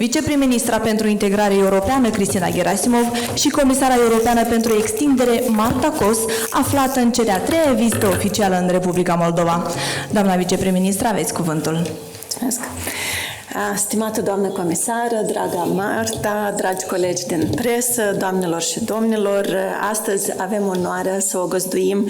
Viceprim-ministra pentru integrare europeană Cristina Gerasimov și comisara europeană pentru extindere Marta aflată în cea de-a treia vizită oficială în Republica Moldova. Doamna viceprim-ministra, aveți cuvântul. Mulțumesc. Stimată doamnă comisară, draga Marta, dragi colegi din presă, doamnelor și domnilor, astăzi avem onoarea să o găzduim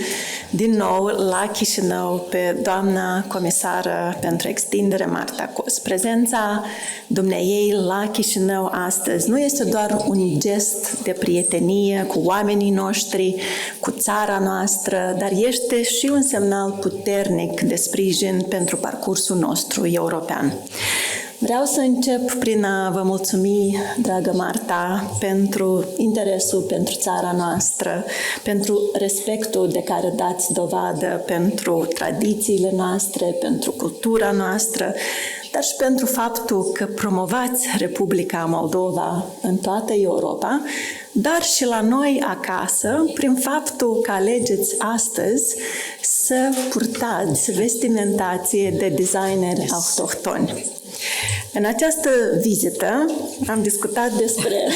din nou la Chișinău pe doamna comisară pentru extindere Marta. Prezența dumneaei la Chișinău astăzi nu este doar un gest de prietenie cu oamenii noștri, cu țara noastră, dar este și un semnal puternic de sprijin pentru parcursul nostru european. Vreau să încep prin a vă mulțumi, dragă Marta, pentru interesul pentru țara noastră, pentru respectul de care dați dovadă pentru tradițiile noastre, pentru cultura noastră, dar și pentru faptul că promovați Republica Moldova în toată Europa, dar și la noi acasă, prin faptul că alegeți astăzi să purtați vestimentație de designeri autohtoni. În această vizită am discutat despre...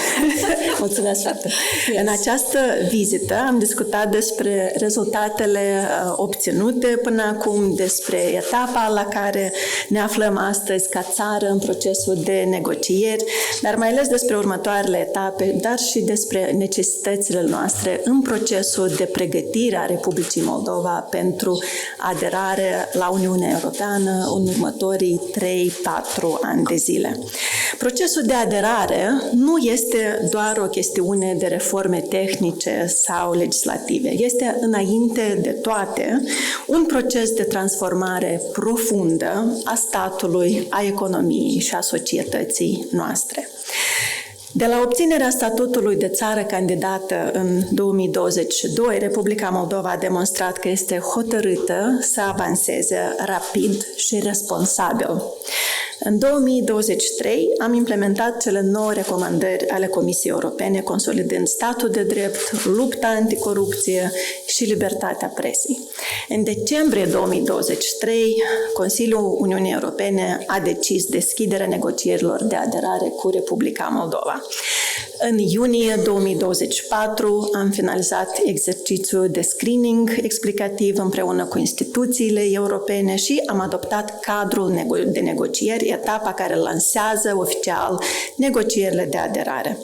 Mulțumesc foarte mult! În această vizită am discutat despre rezultatele obținute până acum, despre etapa la care ne aflăm astăzi ca țară în procesul de negocieri, dar mai ales despre următoarele etape, dar și despre necesitățile noastre în procesul de pregătire a Republicii Moldova pentru aderare la Uniunea Europeană în următorii 3-4 ani de zile. Procesul de aderare nu este doar o chestiune de reforme tehnice sau legislative. Este, înainte de toate, un proces de transformare profundă a statului, a economiei și a societății noastre. De la obținerea statutului de țară candidată în 2022, Republica Moldova a demonstrat că este hotărâtă să avanseze rapid și responsabil. În 2023 am implementat cele 9 recomandări ale Comisiei Europene, consolidând statul de drept, lupta anticorupție și libertatea presei. În decembrie 2023, Consiliul Uniunii Europene a decis deschiderea negocierilor de aderare cu Republica Moldova. În iunie 2024 am finalizat exercițiul de screening explicativ împreună cu instituțiile europene și am adoptat cadrul de negocieri, etapa care lansează oficial negocierile de aderare.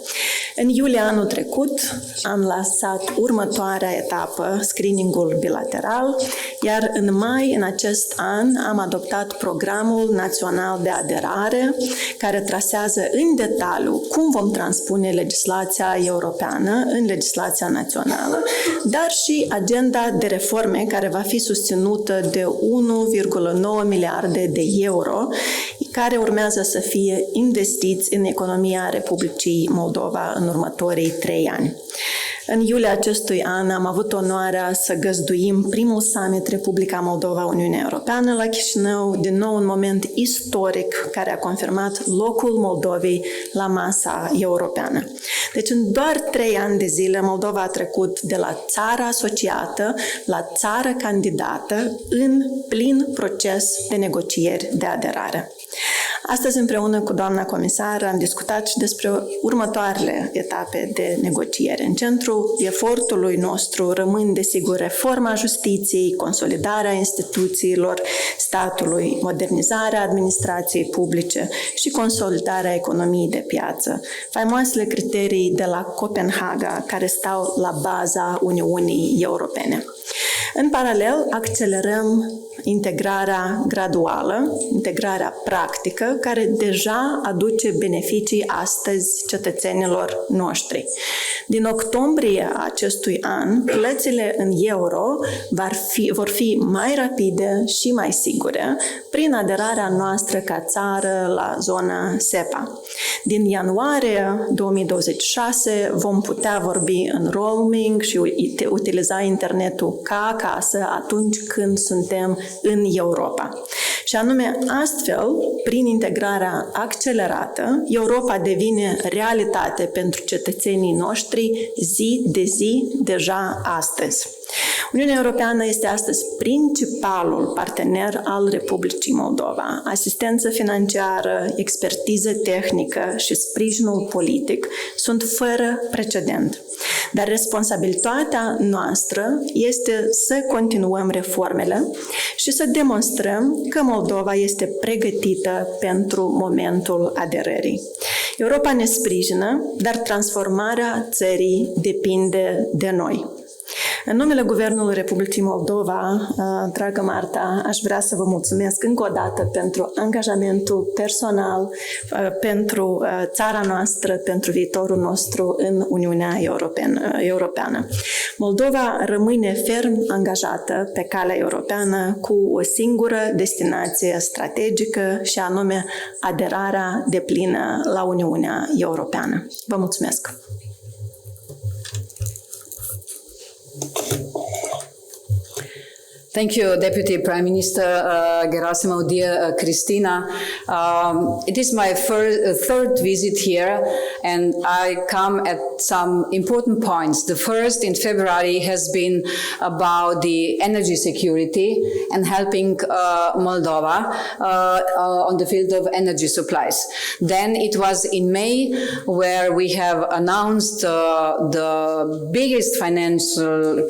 În iulie anul trecut am lansat următoarea etapă, screeningul bilateral, iar în mai în acest an am adoptat programul național de aderare, care trasează în detaliu cum vom transpune legislația europeană în legislația națională, dar și agenda de reforme care va fi susținută de 1,9 miliarde de euro, care urmează să fie investiți în economia Republicii Moldova în următorii 3 ani. În iulie acestui an am avut onoarea să găzduim primul summit Republica Moldova-Uniunea Europeană la Chișinău, din nou un moment istoric care a confirmat locul Moldovei la masa europeană. Deci în doar 3 ani de zile Moldova a trecut de la țară asociată la țară candidată în plin proces de negocieri de aderare. Astăzi, împreună cu doamna comisară, am discutat și despre următoarele etape de negociere. În centrul efortului nostru rămân, desigur, reforma justiției, consolidarea instituțiilor statului, modernizarea administrației publice și consolidarea economiei de piață. Faimoasele criterii de la Copenhaga, care stau la baza Uniunii Europene. În paralel, accelerăm integrarea graduală, integrarea practică, care deja aduce beneficii astăzi cetățenilor noștri. Din octombrie acestui an, plățile în euro vor fi mai rapide și mai sigure prin aderarea noastră ca țară la zona SEPA. Din ianuarie 2026 vom putea vorbi în roaming și utiliza internetul ca acasă atunci când suntem în Europa. Și anume, astfel, prin integrarea accelerată, Europa devine realitate pentru cetățenii noștri zi de zi, deja astăzi. Uniunea Europeană este astăzi principalul partener al Republicii Moldova. Asistență financiară, expertiză tehnică și sprijinul politic sunt fără precedent. Dar responsabilitatea noastră este să continuăm reformele și să demonstrăm că Moldova este pregătită pentru momentul aderării. Europa ne sprijină, dar transformarea țării depinde de noi. În numele Guvernului Republicii Moldova, dragă Marta, aș vrea să vă mulțumesc încă o dată pentru angajamentul personal, pentru țara noastră, pentru viitorul nostru în Uniunea Europeană. Moldova rămâne ferm angajată pe calea europeană cu o singură destinație strategică și anume aderarea deplină la Uniunea Europeană. Vă mulțumesc! Thank you, Deputy Prime Minister Gerasimov, dear Christina. It is my third visit here, and I come at some important points. The first in February has been about the energy security and helping Moldova on the field of energy supplies. Then it was in May where we have announced the biggest financial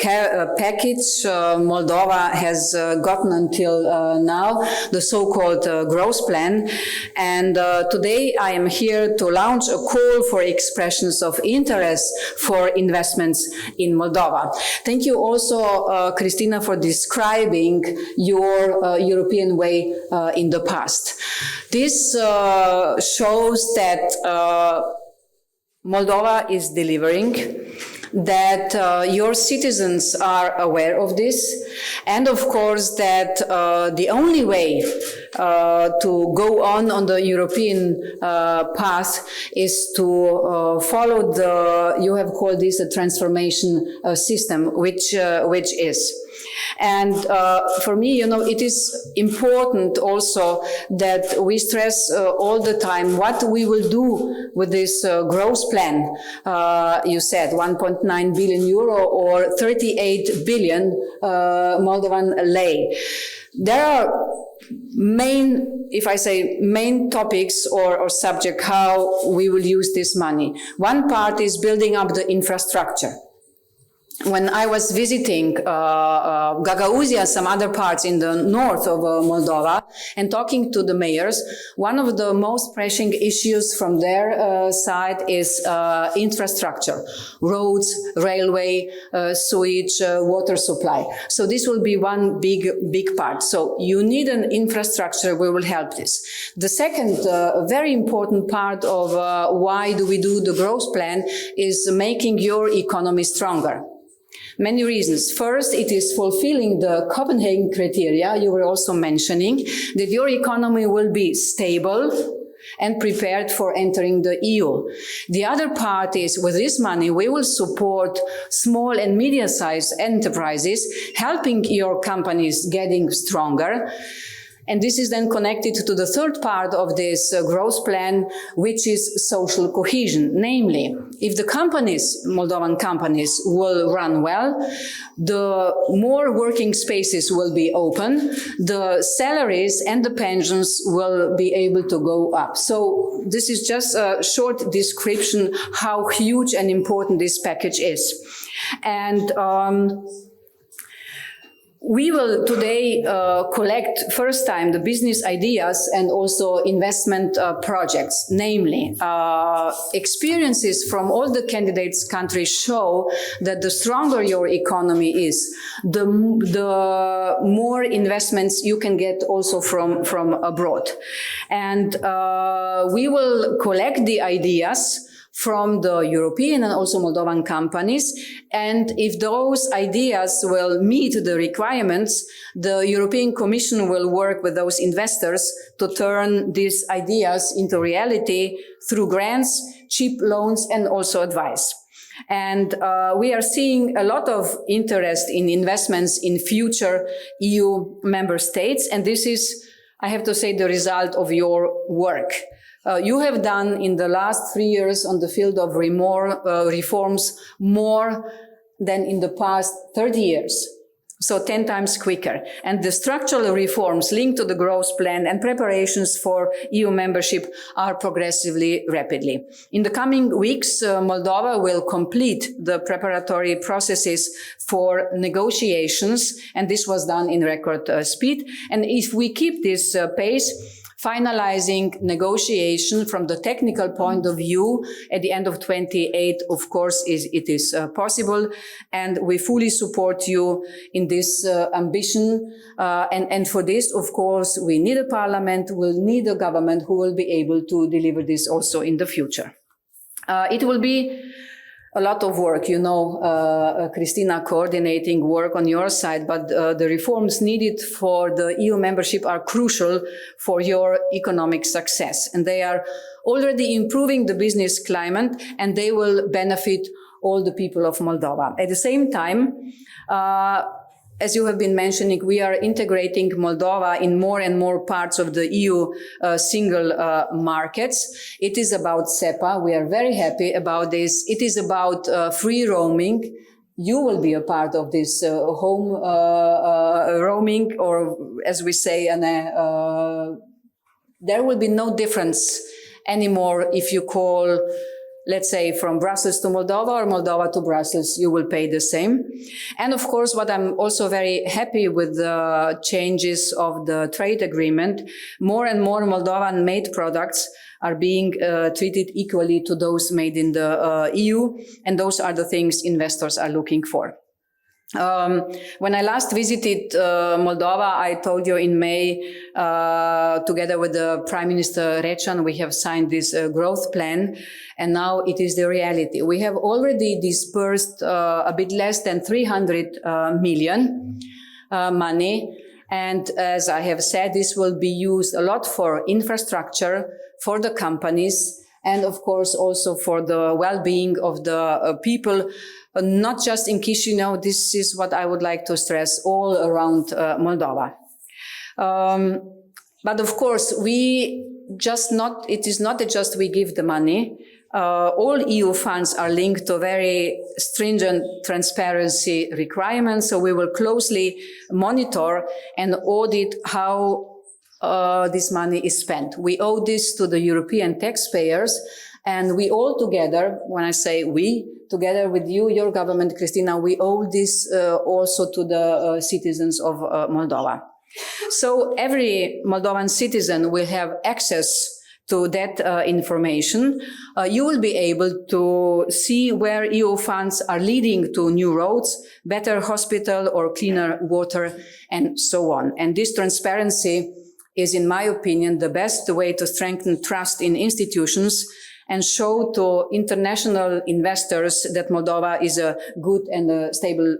package Moldova has gotten until now, the so-called growth plan. And today I am here to launch a call for expressions of interest for investments in Moldova. Thank you also, Christina, for describing your European way in the past. This shows that Moldova is delivering, that your citizens are aware of this, and of course that the only way to go on the European path is to follow you have called this a transformation system, which is. And for me, it is important also that we stress all the time what we will do with this growth plan. You said 1.9 billion euro or 38 billion Moldovan lei. There are main topics or subject how we will use this money. One part is building up the infrastructure. When I was visiting Gagauzia and some other parts in the north of Moldova and talking to the mayors, one of the most pressing issues from their side is infrastructure, roads, railway, sewage, water supply. So this will be one big part. So you need an infrastructure, we will help this. The second very important part of why do we do the growth plan is making your economy stronger. Many reasons. First, it is fulfilling the Copenhagen criteria you were also mentioning, that your economy will be stable and prepared for entering the EU. The other part is, with this money, we will support small and medium-sized enterprises, helping your companies getting stronger. And this is then connected to the third part of this growth plan, which is social cohesion. Namely, if the companies, Moldovan companies, will run well, the more working spaces will be open, the salaries and the pensions will be able to go up. So this is just a short description how huge and important this package is. And we will today collect first time the business ideas and also investment projects. Namely, experiences from all the candidates countries show that the stronger your economy is, the more investments you can get also from abroad. And we will collect the ideas from the European and also Moldovan companies. And if those ideas will meet the requirements, the European Commission will work with those investors to turn these ideas into reality through grants, cheap loans, and also advice. And we are seeing a lot of interest in investments in future EU member states. And this is, I have to say, the result of your work. You have done in the last 3 years on the field of reforms more than in the past 30 years. So 10 times quicker. And the structural reforms linked to the growth plan and preparations for EU membership are progressively rapidly. In the coming weeks, Moldova will complete the preparatory processes for negotiations, and this was done in record speed. And if we keep this pace, finalizing negotiation from the technical point of view at the end of 28, of course, it is possible. And we fully support you in this ambition. And for this, of course, we need a parliament, we'll need a government who will be able to deliver this also in the future. It will be a lot of work, you know, Christina, coordinating work on your side, but the reforms needed for the EU membership are crucial for your economic success. And they are already improving the business climate, and they will benefit all the people of Moldova. At the same time, as you have been mentioning, we are integrating Moldova in more and more parts of the EU single markets. It is about SEPA. We are very happy about this. It is about free roaming. You will be a part of this home roaming, or as we say, there will be no difference anymore if you call, let's say, from Brussels to Moldova or Moldova to Brussels, you will pay the same. And of course, what I'm also very happy with the changes of the trade agreement, more and more Moldovan-made products are being treated equally to those made in the EU, and those are the things investors are looking for. When I last visited Moldova, I told you in May, together with the Prime Minister Recean, we have signed this growth plan, and now it is the reality. We have already dispersed a bit less than 300 million money, and as I have said, this will be used a lot for infrastructure, for the companies, and of course also for the well-being of the people. Not just in Chisinau, this is what I would like to stress, all around Moldova. But of course, it is not just we give the money. All EU funds are linked to very stringent transparency requirements, so we will closely monitor and audit how this money is spent. We owe this to the European taxpayers, and we all together, when I say we, together with you, your government, Christina, we owe this also to the citizens of Moldova. So every Moldovan citizen will have access to that information. You will be able to see where EU funds are leading to new roads, better hospital or cleaner water, and so on. And this transparency is, in my opinion, the best way to strengthen trust in institutions and show to international investors that Moldova is a good and a stable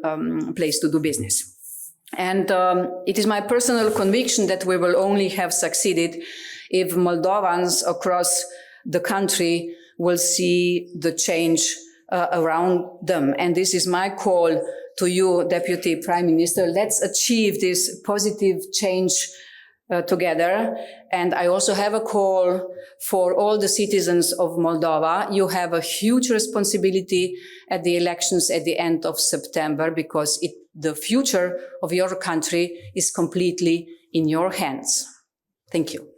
place to do business. And it is my personal conviction that we will only have succeeded if Moldovans across the country will see the change around them. And this is my call to you, Deputy Prime Minister. Let's achieve this positive change together. And I also have a call for all the citizens of Moldova. You have a huge responsibility at the elections at the end of September, because the future of your country is completely in your hands. Thank you.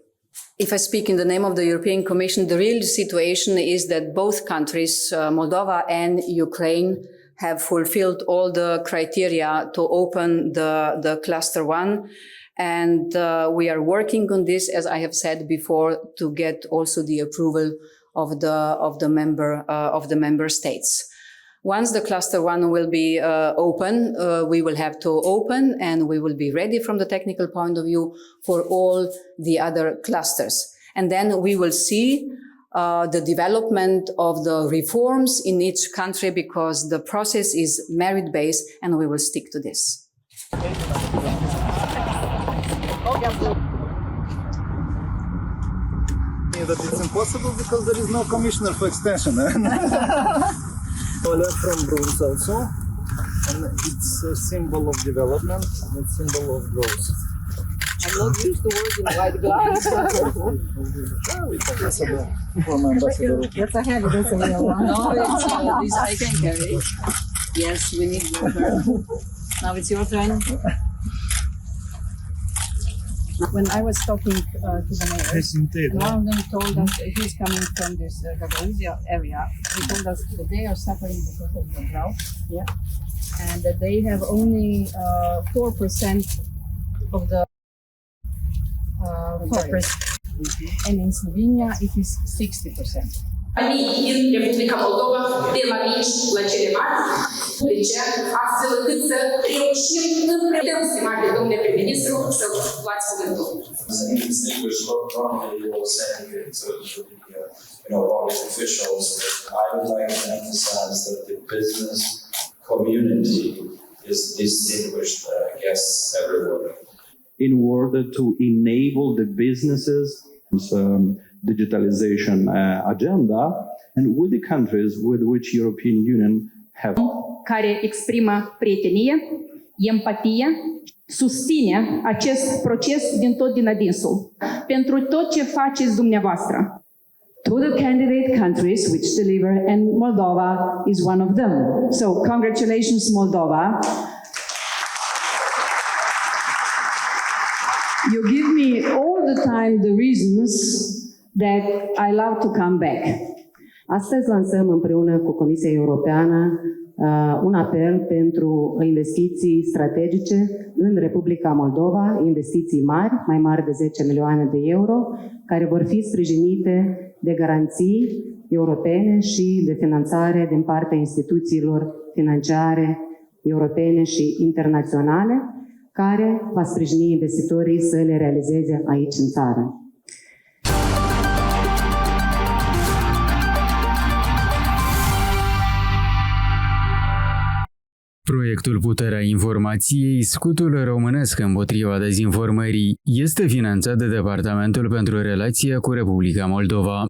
If I speak in the name of the European Commission, the real situation is that both countries, Moldova and Ukraine, have fulfilled all the criteria to open the cluster 1. And we are working on this, as I have said before, to get also the approval of the member states. Once the cluster 1 will be open, we will have to open, and we will be ready from the technical point of view for all the other clusters. And then we will see the development of the reforms in each country, because the process is merit-based, and we will stick to this. That it's impossible because there is no commissioner for extension. Color from bronze also, and it's a symbol of development, and it's a symbol of growth. I'm not used to working white glass. Former ambassador. No, I can carry. Yes, we need your turn. Now it's your turn. When I was talking to the mayors, one of them told us he's coming from this Gagauzia area. He told us that they are suffering because of the drought, and that they have only 4% of the forest, and in Slovenia it is 60%. Din Republica Moldova, de la mici la cele mari, astfel încât să reușim împreună, stimate domnule prim-ministru, să luați cuvântul. Public officials, I would like to emphasize that the business community is distinguished guests everywhere. In order to enable the businesses digitalization agenda and with the countries with which European Union have care exprimă prietenie, empatie, susține acest proces din adinsul pentru tot ce faceți dumneavoastră. To the candidate countries which deliver, and Moldova is one of them. So congratulations, Moldova. You give me all the time the reasons that I love to come back. Astăzi lansăm împreună cu Comisia Europeană un apel pentru investiții strategice în Republica Moldova, investiții mari, mai mari de 10 milioane de euro, care vor fi sprijinite de garanții europene și de finanțare din partea instituțiilor financiare europene și internaționale, care va sprijini investitorii să le realizeze aici în țară. Proiectul Puterea informației, Scutul românesc împotriva dezinformării, este finanțat de Departamentul pentru Relația cu Republica Moldova.